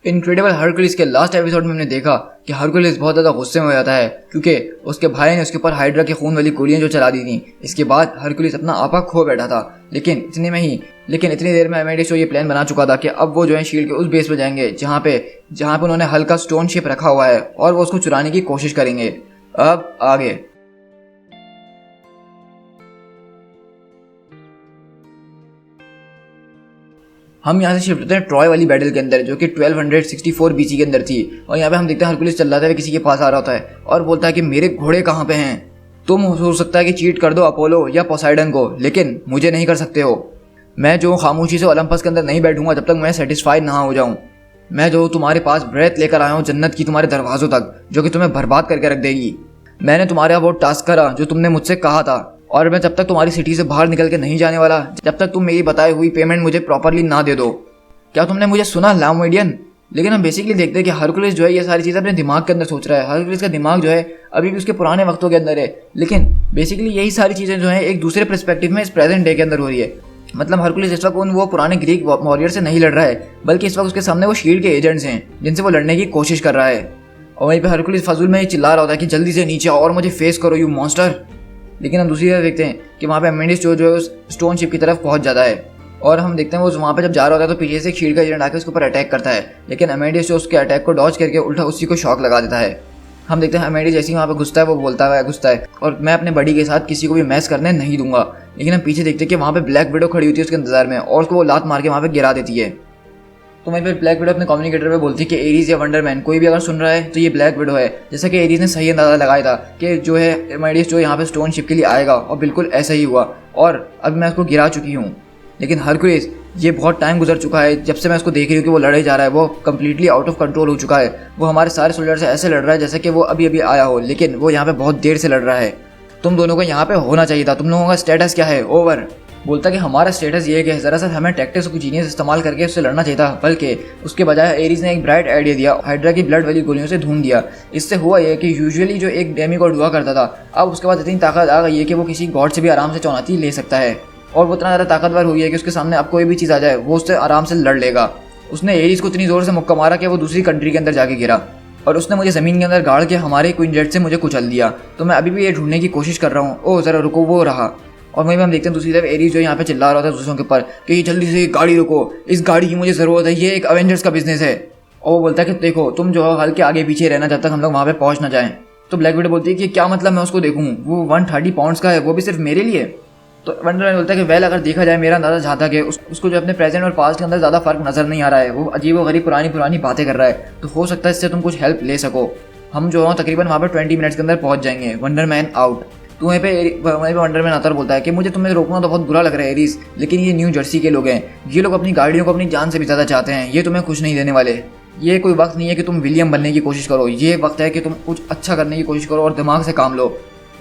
Incredible Hercules के last episode में हमने देखा कि हरकुलिस बहुत ज़्यादा गुस्से में हो जाता है क्योंकि उसके भाई ने उसके ऊपर हाइड्रा के खून वाली गोलियां जो चला दी थी। इसके बाद हरकुलिस अपना आपा खो बैठा था। लेकिन इतनी देर में अमेडियस ये प्लान बना चुका था कि अब वो जो है शील्ड के उस बेस पे जाएंगे जहाँ पे उन्होंने हल्का स्टोन शिप रखा हुआ है और वो उसको चुराने की कोशिश करेंगे। अब आगे हम यहाँ से शिफ्ट होते हैं ट्रॉय वाली बैटल के अंदर जो कि 1264 बीसी के अंदर थी। और यहाँ पे हम देखते हैं हरकुलिस चल रहा था, किसी के पास आ रहा होता है और बोलता है कि मेरे घोड़े कहाँ पे हैं। तुम हो सकता है कि चीट कर दो अपोलो या पोसाइडन को, लेकिन मुझे नहीं कर सकते हो। मैं जो खामोशी से ओलंपस के अंदर नहीं बैठूंगा जब तक मैं सेटिस्फाइड ना हो जाऊं। मैं जो तुम्हारे पास ब्रेथ लेकर आया हूँ जन्नत की तुम्हारे दरवाजों तक, जो कि तुम्हें बर्बाद करके रख देगी। मैंने तुम्हारा वो टास्क करा जो तुमने मुझसे कहा था, और मैं जब तक तुम्हारी सिटी से बाहर निकल के नहीं जाने वाला जब तक तुम मेरी बताई हुई पेमेंट मुझे प्रॉपरली ना दे दो। क्या तुमने मुझे सुना लामोडियन? लेकिन हम बेसिकली देखते हैं कि हरकुलिस जो है ये सारी चीज़ें अपने दिमाग के अंदर सोच रहा है। हरकुलिस का दिमाग जो है अभी भी उसके पुराने वक्तों के अंदर है, लेकिन बेसिकली यही सारी चीज़ें जो है एक दूसरे पर्सपेक्टिव में इस प्रेजेंट डे के अंदर हो रही है। मतलब हरकुलिस इस वक्त वो पुराने ग्रीक वॉरियर से नहीं लड़ रहा है, बल्कि इस वक्त उसके सामने वो शील्ड के एजेंट्स हैं जिनसे वो लड़ने की कोशिश कर रहा है। और वहीं पे हरकुलिस फजूल में चिल्ला रहा होता है कि जल्दी से नीचे आओ और मुझे फेस करो यू मॉन्स्टर। लेकिन हम दूसरी तरफ देखते हैं कि वहाँ पे अमेडियस जो है उस स्टोन शिप की तरफ पहुँच जाता है। और हम देखते हैं वो वहाँ पे जब जा रहा होता है तो पीछे से एक शील्ड का एजेंट आकर उसके ऊपर अटैक करता है, लेकिन अमेडियस जो उसके अटैक को डॉज करके उल्टा उसी को शॉक लगा देता है। हम देखते हैं अमेडियस जैसे ही वहाँ पे घुसता है वो बोलता है और मैं अपने बडी के साथ किसी को भी मैस करने नहीं दूंगा। लेकिन हम पीछे देखते हैं कि वहाँ पे ब्लैक विडो खड़ी होती है उसके इंतजार में और उसको वो लात मार के वहाँ पे गिरा देती है। तो वहीं पे ब्लैक विडो अपने कम्युनिकेटर पे बोलती है कि एरीज या वंडरमैन कोई भी अगर सुन रहा है तो ये ब्लैक विडो है। जैसा कि एरीज ने सही अंदाजा लगाया था कि जो है अमेडियस जो यहाँ पे स्टोन शिप के लिए आएगा, और बिल्कुल ऐसा ही हुआ और अब मैं उसको गिरा चुकी हूँ। लेकिन हरकुलिस ये बहुत टाइम गुजर चुका है जब से मैं उसको देख रही हूँ कि वो लड़ाई जा रहा है, वो कम्प्लीटली आउट ऑफ कंट्रोल हो चुका है। वो हमारे सारे सोल्जर से ऐसे लड़ रहा है जैसे कि वो अभी अभी आया हो, लेकिन वो यहाँ पे बहुत देर से लड़ रहा है। तुम दोनों को यहाँ पे होना चाहिए था। तुम लोगों का स्टेटस क्या है? ओवर। बोलता कि हमारा स्टेटस ये है कि दरअसल हमें टैक्टिक्स को जीनियस इस्तेमाल करके उससे लड़ना चाहिए था, बल्कि उसके बजाय एरीज ने एक ब्राइट आइडिया दिया, हाइड्रा की ब्लड वाली गोलियों से ढूंढ दिया। इससे हुआ ये कि यूजुअली जो एक डेमीगॉड हुआ करता था अब उसके बाद इतनी ताकत आ गई है कि वो किसी गॉड से भी आराम से चुनौती ले सकता है, और वो इतना ज़्यादा ताकतवर हुई है कि उसके सामने अब कोई भी चीज़ आ जाए वो उससे आराम से लड़ लेगा। उसने एरीज को इतनी ज़ोर से मुक्का मारा कि वो दूसरी कंट्री के अंदर जाके गिरा, और उसने मुझे ज़मीन के अंदर गाड़ के हमारे क्वीन जेट से मुझे कुचल दिया। तो मैं अभी भी ये ढूंढने की कोशिश कर रहा हूँ। ओ ज़रा रुको, वो रहा। और वहीं हम देखते हैं दूसरी तरफ एरीज जो यहाँ पे चिल्ला रहा था दूसरों के ऊपर कि जल्दी से गाड़ी रुको, इस गाड़ी की मुझे ज़रूरत है, ये एक अवेंजर्स का बिजनेस है। और वो बोलता है कि देखो तुम जो है हल्के आगे पीछे रहना जब तक हम लोग वहाँ पे पहुँच ना जाएँ। तो ब्लैक विडो बोलती है कि क्या मतलब मैं उसको देखूँ, वो 130 पाउंड्स का है, वो भी सिर्फ मेरे लिए। तो वंडरमैन बोलता है कि वेल अगर देखा जाए मेरा अंदाजा जहाँ तक है उसको जो अपने प्रेजेंट और पास्ट के अंदर ज़्यादा फर्क नज़र नहीं आ रहा है, वो अजीब व गरीब पुरानी बातें कर रहा है, तो हो सकता है इससे तुम कुछ हेल्प ले सको। हम जो है तकरीबन वहाँ पर 20 मिनट्स के अंदर पहुँच जाएंगे। Wonder Man out. तो वहीं पे वंडरमैन आता और बोलता है कि मुझे तुम्हें रोकना तो बहुत बुरा लग रहा है एरीज, लेकिन ये न्यू जर्सी के लोग हैं, ये लोग अपनी गाड़ियों को अपनी जान से भी ज़्यादा चाहते हैं, ये तुम्हें खुश नहीं देने वाले। ये कोई वक्त नहीं है कि तुम विलियम बनने की कोशिश करो, ये वक्त है कि तुम कुछ अच्छा करने की कोशिश करो और दिमाग से काम लो।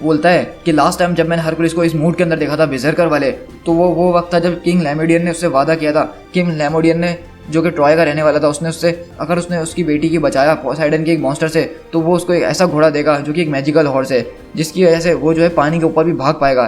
बोलता है कि लास्ट टाइम जब मैंने हरकुलिस को इस मूड के अंदर देखा था बेजरकर वाले, तो वो वक्त था जब किंग लैमोडियन ने उससे वादा किया था। किंग लैमोडियन ने जो कि ट्रॉय का रहने वाला था, उसने उससे अगर उसने उसकी बेटी की बचाया पोसाइडन के एक मॉन्स्टर से, तो वो उसको एक ऐसा घोड़ा देगा जो कि एक मैजिकल हॉर्स है, जिसकी वजह से वो जो है पानी के ऊपर भी भाग पाएगा।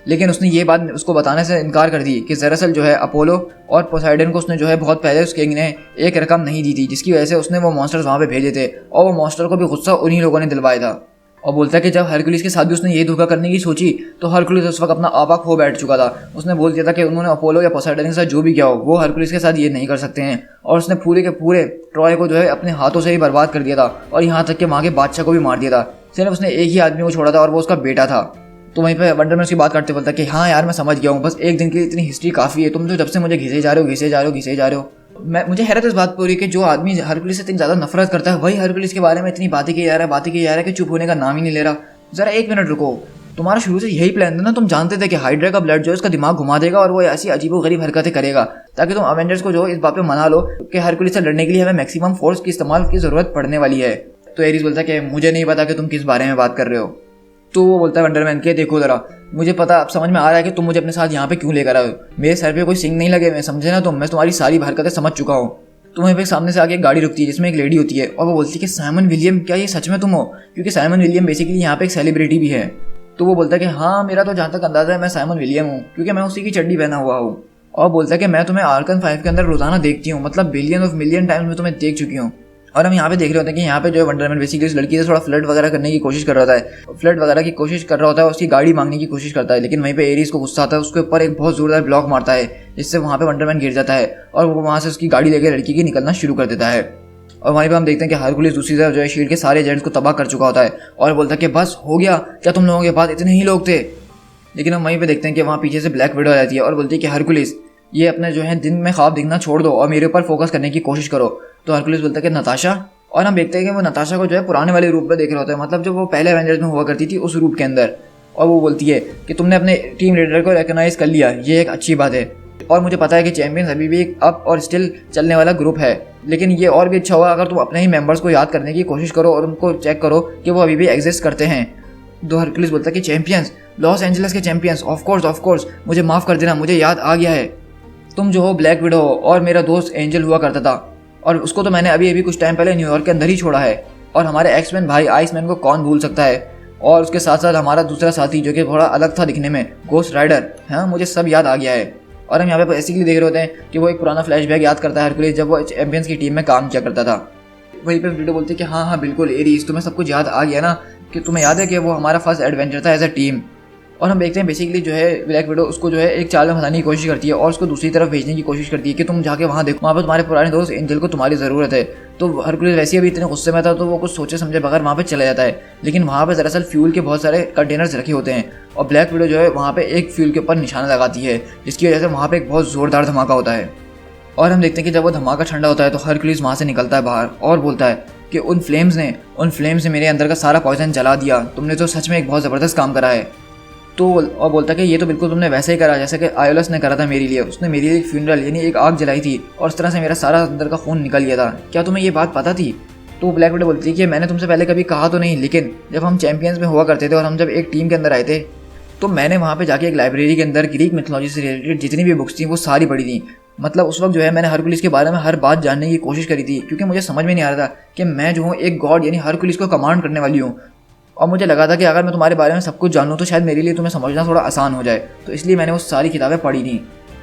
लेकिन उसने ये बात उसको बताने से इनकार कर दी कि दरअसल जो है अपोलो और पोसाइडन को उसने जो है बहुत पहले उस किंग ने एक रकम नहीं दी थी, जिसकी वजह से उसने वो मॉन्स्टर्स वहाँ पे भेजे थे, और वो मॉन्स्टर को भी गुस्सा उन्हीं लोगों ने दिलवाया था। और बोलता है कि जब हरकुलिस के साथ भी उसने ये धोखा करने की सोची तो हरकुलिस उस वक्त अपना आपा खो बैठ चुका था। उसने बोल दिया था कि उन्होंने अपोलो या पोसाइडन के साथ जो भी किया हो वो हरकुलिस के साथ ये नहीं कर सकते हैं, और उसने पूरे के पूरे ट्रॉय को जो है अपने हाथों से ही बर्बाद कर दिया था, और यहाँ तक कि वहाँ के बादशाह को भी मार दिया था। सिर्फ उसने एक ही आदमी को छोड़ा था और वो उसका बेटा था। तो वहीं पे वंडरमैन उसकी बात करते बोलता है कि हाँ यार मैं समझ गया हूँ, बस एक दिन की इतनी हिस्ट्री काफ़ी है, तुम तो जब से मुझे घिसे जा रहे हो। मुझे हैरत इस बात पर हो रही है कि जो आदमी हरकुलिस से इतनी ज़्यादा नफरत करता है वही हरकुलिस के बारे में इतनी बातें की जा रहा है कि चुप होने का नाम ही नहीं ले रहा। ज़रा एक मिनट रुको, तुम्हारा शुरू से यही प्लान था ना? तुम जानते थे कि हाइड्रा का ब्लड जो है उसका दिमाग घुमा देगा और वो ऐसी अजीबोगरीब हरकतें करेगा ताकि तुम अवेंजर्स को जो इस बात पे मना लो कि हरकुलिस से लड़ने के लिए हमें मैक्सिमम फोर्स की इस्तेमाल की ज़रूरत पड़ने वाली है। तो एरीज बोलता है कि मुझे नहीं पता कि तुम किस बारे में बात कर रहे हो। तो वो बोलता है वंडरमैन के देखो ज़रा, मुझे पता अब समझ में आ रहा है कि तुम मुझे अपने साथ यहाँ पे क्यों लेकर आए हो। मेरे सर पे कोई सिंग नहीं लगे, मैं समझे ना तुम, मैं तुम्हारी सारी हरकतें समझ चुका हूँ। तो वहीं पे सामने से आके एक गाड़ी रुकती है जिसमें एक लेडी होती है, और वो बोलती है कि साइमन विलियम, क्या ये सच में तुम हो? क्योंकि साइमन विलियम बेसिकली यहाँ पे एक सेलिब्रिटी भी है। तो वो बोलता है कि हाँ मेरा तो जहाँ तक अंदाजा है मैं साइमन विलियम हूँ, क्योंकि मैं उसी की चड्डी पहना हुआ हूँ। और बोलता है कि मैं तुम्हें आर्कन 5 के अंदर रोजाना देखती हूँ, मतलब बिलियन ऑफ मिलियन टाइम्स मैं तुम्हें देख चुकी हूँ। और हम यहाँ पे देख रहे होते हैं कि यहाँ पे जो है वंडर मैन बेसिकली उस लड़की से थोड़ा फ्लर्ट वगैरह करने की कोशिश कर रहा है, फ्लर्ट वगैरह की कोशिश कर रहा होता है, उसकी गाड़ी मांगने की कोशिश करता है। लेकिन वहीं पे एरीज को गुस्सा आता है, उसके ऊपर एक बहुत जोरदार ब्लॉक मारता है, जिससे वहाँ पे वंडर मैन गिर जाता है और वो वहाँ से उसकी गाड़ी लेकर लड़की की निकलना शुरू कर देता है। और वहीं पे हम देखते हैं कि हरकुलिस दूसरी तरफ जो है शील्ड के सारे एजेंट्स को तबाह कर चुका होता है और बोलता है कि बस हो गया, क्या तुम लोगों के पास इतने ही लोग थे। लेकिन हम वहीं पे देखते हैं कि वहाँ पीछे से ब्लैक विडो आ जाती है और बोलती है कि हरकुलिस ये अपने जो है दिन में ख्वाब देखना छोड़ दो और मेरे ऊपर फोकस करने की कोशिश करो। तो हरकुलिस बोलता है कि नताशा, और हम देखते हैं कि वो नताशा को जो है पुराने वाले रूप में देख रहा होता है, मतलब जो वो पहले एवेंजर्स में हुआ करती थी उस रूप के अंदर। और वो बोलती है कि तुमने अपने टीम लीडर को रिकॉग्नाइज कर लिया, ये एक अच्छी बात है, और मुझे पता है कि चैंपियंस अभी भी एक अप और स्टिल चलने वाला ग्रुप है, लेकिन ये और भी अच्छा होगा अगर तुम अपने ही मेंबर्स को याद करने की कोशिश करो और उनको चेक करो कि वो अभी भी एग्जिस्ट करते हैं। तो हरकुलिस बोलता है कि चैंपियंस, लॉस एंजलिस के चैंपियंस, ऑफ कोर्स मुझे माफ़ कर देना, मुझे याद आ गया है, तुम जो हो ब्लैक विडो हो और मेरा दोस्त एंजल हुआ करता था, और उसको तो मैंने अभी कुछ टाइम पहले न्यूयॉर्क के अंदर ही छोड़ा है। और हमारे एक्समैन भाई आइसमैन को कौन भूल सकता है, और उसके साथ साथ हमारा दूसरा साथी जो कि थोड़ा अलग था दिखने में, घोस्ट राइडर, हाँ मुझे सब याद आ गया है। और हम यहाँ पे बेसिकली देख रहे होते हैं कि वो एक पुराना फ्लैशबैक याद करता है हरकुलिस, जब वो चैंपियंस की टीम में काम किया करता था। वहीं पे विडो बोलती है कि हाँ बिल्कुल एरीज, तुम्हें सब कुछ याद आ गया ना, कि तुम्हें याद है कि वो हमारा फर्स्ट एडवेंचर था एज अ टीम। और हम देखते हैं बेसिकली जो है ब्लैक विडो उसको जो है एक चाल में फंसाने की कोशिश करती है और उसको दूसरी तरफ भेजने की कोशिश करती है कि तुम जाके वहाँ देखो, वहाँ पर तुम्हारे पुराने दोस्त एंजल को तुम्हारी ज़रूरत है। तो हरकुलिस वैसे अभी इतने गुस्से में था तो वो कुछ सोचे समझे बगैर वहाँ पे चला जाता है, लेकिन वहाँ पे दरअसल फ्यूल के बहुत सारे कंटेनर्स रखे होते हैं और ब्लैक विडो जो है वहाँ पे एक फ्यूल के ऊपर निशाना लगाती है, जिसकी वजह से वहाँ पे एक बहुत ज़ोरदार धमाका होता है। और हम देखते हैं कि जब वो धमाका ठंडा होता है तो हरकुलिस वहाँ से निकलता है बाहर और बोलता है कि उन फ्लेम्स ने मेरे अंदर का सारा पॉइजन जला दिया, तुमने तो सच में एक बहुत ज़बरदस्त काम करा है। तो और बोलता है कि ये तो बिल्कुल तुमने वैसे ही करा जैसे कि आयोलस ने करा था मेरे लिए, उसने मेरे लिए एक फ्यूनरल यानी एक आग जलाई थी और इस तरह से मेरा सारा अंदर का खून निकल गया था, क्या तुम्हें ये बात पता थी। तो ब्लैक विडो बोलती है कि मैंने तुमसे पहले कभी कहा तो नहीं, लेकिन जब हम चैंपियंस में हुआ करते थे और हम जब एक टीम के अंदर आए थे तो मैंने वहाँ पे जाके एक लाइब्रेरी के अंदर ग्रीक मिथोलॉजी से रिलेटेड जितनी भी बुक्स थी वो सारी पढ़ी थी। मतलब उस वक्त जो है मैंने हरकुलिस के बारे में हर बात जानने की कोशिश करी थी, क्योंकि मुझे समझ में नहीं आ रहा था कि मैं जो हूँ एक गॉड यानी हरकुलिस को कमांड करने वाली हूँ, और मुझे लगा था कि अगर मैं तुम्हारे बारे में सब कुछ जान लूँ तो शायद मेरे लिए तुम्हें समझना थोड़ा आसान हो जाए, तो इसलिए मैंने वो सारी किताबें पढ़ी थी।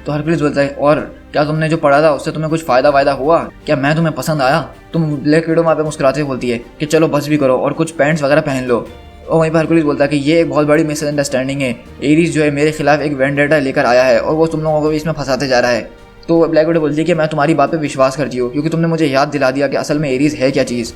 तो हरकुलिस बोलता है और क्या तुमने जो पढ़ा था उससे तुम्हें कुछ फ़ायदा वायदा हुआ, क्या मैं तुम्हें पसंद आया। तुम ब्लैक विडो वहाँ पे मुस्कुराते बोलती है कि चलो बस भी करो और कुछ पैंट्स वगैरह पहन लो। और वहीं पर हरकुलिस बोलता है कि ये एक बहुत बड़ी मिसअंडरस्टैंडिंग है, एरीज जो है मेरे खिलाफ एक वेंडेटा लेकर आया है और वो तुम लोगों को भी इसमें फंसाते जा रहा है। तो ब्लैक विडो बोलती है कि मैं तुम्हारी बात पे विश्वास करती हूँ, क्योंकि तुमने मुझे याद दिला दिया कि असल में एरीज है क्या चीज़,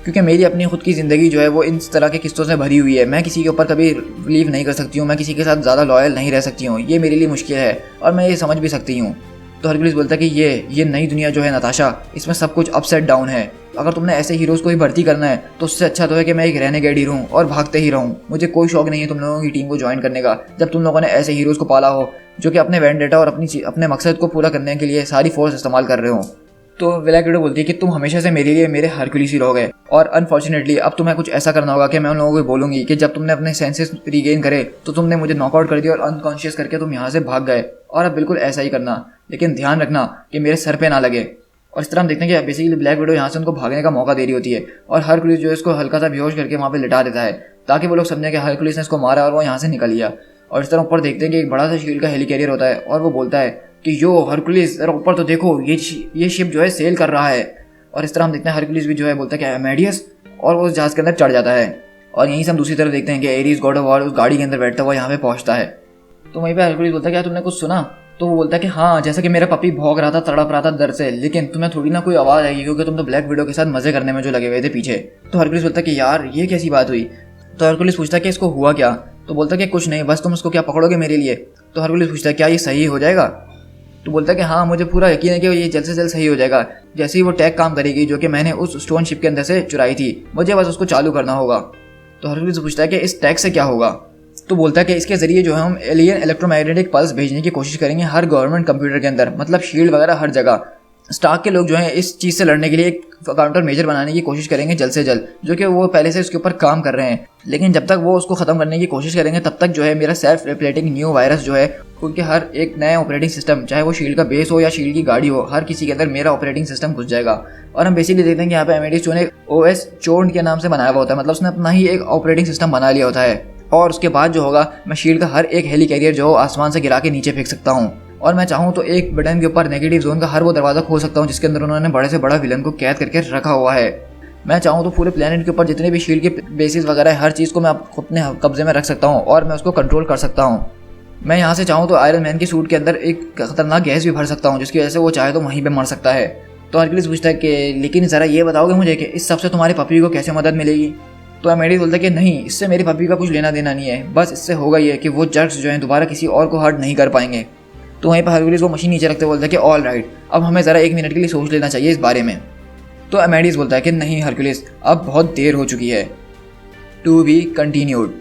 क्योंकि मेरी अपनी खुद की ज़िंदगी जो है वो इन तरह के किस्तों से भरी हुई है, मैं किसी के ऊपर कभी बिलीव नहीं कर सकती हूँ, मैं किसी के साथ ज़्यादा लॉयल नहीं रह सकती हूँ, ये मेरे लिए मुश्किल है और मैं ये समझ भी सकती हूँ। तो हरकुलिस बोलता है कि ये नई दुनिया जो है नताशा, इसमें सब कुछ अपसाइड डाउन है, अगर तुमने ऐसे हीरोज़ को ही भर्ती करना है तो उससे अच्छा तो है कि मैं एक रेनेगेड ही रहूँ और भागते ही रहूँ। मुझे कोई शौक नहीं है तुम लोगों की टीम को ज्वाइन करने का, जब तुम लोगों ने ऐसे हीरोज़ को पाला हो जो कि अपने वेंडेटा और अपने मकसद को पूरा करने के लिए सारी फोर्स इस्तेमाल कर रहे हो। तो ब्लैक विडो बोलती है कि तुम हमेशा से मेरे लिए मेरे हरकुलिस ही रहोगे, और अनफॉर्चुनेटली अब तुम्हें कुछ ऐसा करना होगा कि मैं उन लोगों को बोलूँगी कि जब तुमने अपने सेंसेस रिगेन करे तो तुमने मुझे नॉकआउट कर दिया और अनकॉन्शियस करके तुम यहाँ से भाग गए, और अब बिल्कुल ऐसा ही करना, लेकिन ध्यान रखना कि मेरे सर पे ना लगे। और इस तरह हम देखते हैं कि बेसिकली ब्लैक विडो यहाँ से उनको भागने का मौका दे रही होती है और हरकुलिस जो है इसको हल्का सा बेहोश करके वहाँ पे लिटा देता है ताकि वो लोग समझें कि हरकुलिस ने इसको मारा और वो यहाँ से निकल गया। और इस तरह ऊपर देखते हैं कि एक बड़ा सा शील्ड का हेलीकैरियर होता है और वो बोलता है कि यो हरकुलिस जरा ऊपर तो देखो, ये शिप जो है सेल कर रहा है। और इस तरह हम देखते हैं हरकुलिस भी जो है बोलता है कि अमेडियस, और वो उस जहाज़ के अंदर चढ़ जाता है। और यहीं से हम दूसरी तरफ देखते हैं कि एरीज गॉड ऑफ वॉर उस गाड़ी के अंदर बैठता हुआ यहाँ पे पहुँचता है। तो वहीं पे हरकुलिस बोलता है क्या तुमने कुछ सुना। तो वो बोलता है कि हाँ, जैसा कि मेरा पपी भौंक रहा था, तड़प रहा था दर्द से, लेकिन तुम्हें थोड़ी ना कोई आवाज़ आएगी क्योंकि तुम तो ब्लैक विडो के साथ मजे करने में जो लगे हुए थे पीछे। तो हरकुलिस बोलता है कि यार ये कैसी बात हुई। तो हरकुलिस पूछता है कि इसको हुआ क्या। तो बोलता है कि कुछ नहीं, बस तुम उसको क्या पकड़ोगे मेरे लिए। तो हरकुलिस पूछता है क्या ये सही हो जाएगा। तो बोलता है कि हाँ, मुझे पूरा यकीन है कि ये जल्द से जल्द सही हो जाएगा, जैसे ही वो टैग काम करेगी जो कि मैंने उस स्टोन शिप के अंदर से चुराई थी, मुझे बस उसको चालू करना होगा। तो हरकुलिस पूछता है कि इस टैग से क्या होगा। तो बोलता है कि इसके ज़रिए जो है हम एलियन इलेक्ट्रोमैग्नेटिक पल्स भेजने की कोशिश करेंगे हर गवर्नमेंट कंप्यूटर के अंदर, मतलब शील्ड वगैरह हर जगह। स्टार्क के लोग जो हैं इस चीज़ से लड़ने के लिए एक काउंटर मेजर बनाने की कोशिश करेंगे जल्द से जल्द, जो कि वो पहले से उसके ऊपर काम कर रहे हैं, लेकिन जब तक वो उसको ख़त्म करने की कोशिश करेंगे तब तक जो है मेरा सेल्फ रेप्लिकेटिंग न्यू वायरस जो है उनके हर एक नए ऑपरेटिंग सिस्टम, चाहे वो शील्ड का बेस हो या शील्ड की गाड़ी हो, हर किसी के अंदर मेरा ऑपरेटिंग सिस्टम घुस जाएगा। और हम बेसिकली देखते हैं कि यहाँ पे अमेडिस ने OS चोर्न के नाम से बनाया हुआ होता है, मतलब उसने अपना ही एक ऑपरेटिंग सिस्टम बना लिया होता है। और उसके बाद जो होगा मैं शील्ड का हर एक हेली कैरियर जो आसमान से गिरा के नीचे फेंक सकता हूँ, और मैं चाहूँ तो एक बटन के ऊपर नेगेटिव जोन का हर वो दरवाज़ा खोल सकता हूँ जिसके अंदर उन्होंने बड़े से बड़ा विलन को कैद करके रखा हुआ है। मैं चाहूँ तो पूरे प्लेनेट के ऊपर जितने भी शील्ड के बेसिस वगैरह है हर चीज़ को मैं अपने कब्जे में रख सकता हूँ और मैं उसको कंट्रोल कर सकता हूँ। मैं यहाँ से चाहूँ तो आयरन मैन के सूट के अंदर एक खतरनाक गैस भी भर सकता हूँ जिसकी वजह से वो चाहे तो वहीं पे मर सकता है। तो हरक्यूलिस पूछता है कि लेकिन ज़रा ये बताओगे मुझे कि इस सबसे तुम्हारी पपी को कैसे मदद मिलेगी। तो अमेडिस बोलता है कि नहीं, इससे मेरी पपी का कुछ लेना देना नहीं है, बस इससे होगा ये कि वो जर्क्स जो हैं दोबारा किसी और को हर्ट नहीं कर पाएंगे। तो वहीं पर हरक्यूलिस वो मशीन नीचे रखते बोलता है कि ऑल राइट, अब हमें ज़रा 1 मिनट के लिए सोच लेना चाहिए इस बारे में। तो अमेडिस बोलता है कि नहीं हरक्यूलिस, अब बहुत देर हो चुकी है। To be continued.